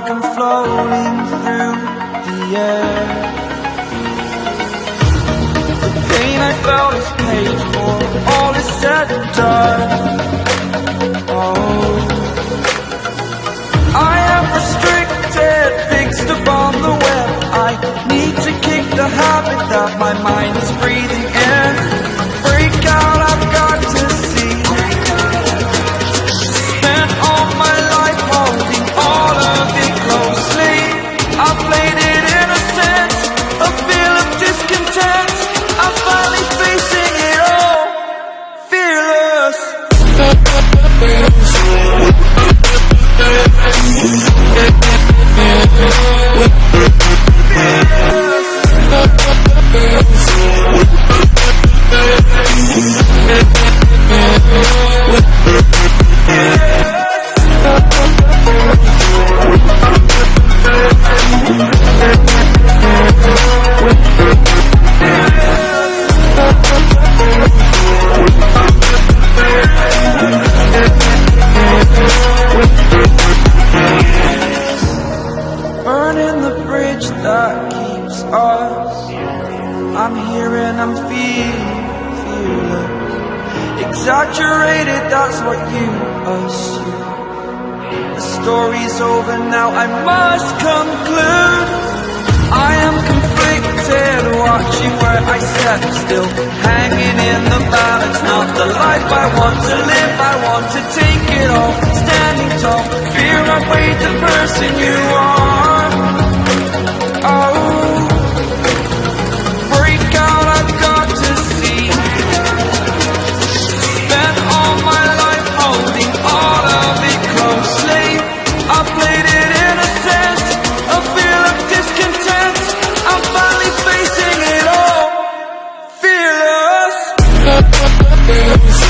like I'm floating through the air. The pain I felt is paid for, all is said and done. Oh, I am restricted, fixed upon the web. I need to kick the habit that my mind is breathing in. Break out, I've got to see. Spent all my life holding all of it closely. I played it innocent, a feel of discontent. I'm finally facing it all, fearless. Burning the bridge that keeps us. I'm here and I'm feeling fearless. Exaggerated, that's what you assume. The story's over now, I must conclude. I am conflicted, watching where I step still, hanging in the balance. Not the life I want to live, I want to take it all. Standing tall, fear I weighed the person you are. Oh, break out, I've got to see. Spent all my life holding all of it closely. I played it innocent, a feel of discontent. I'm finally facing it all, fearless. Fearless.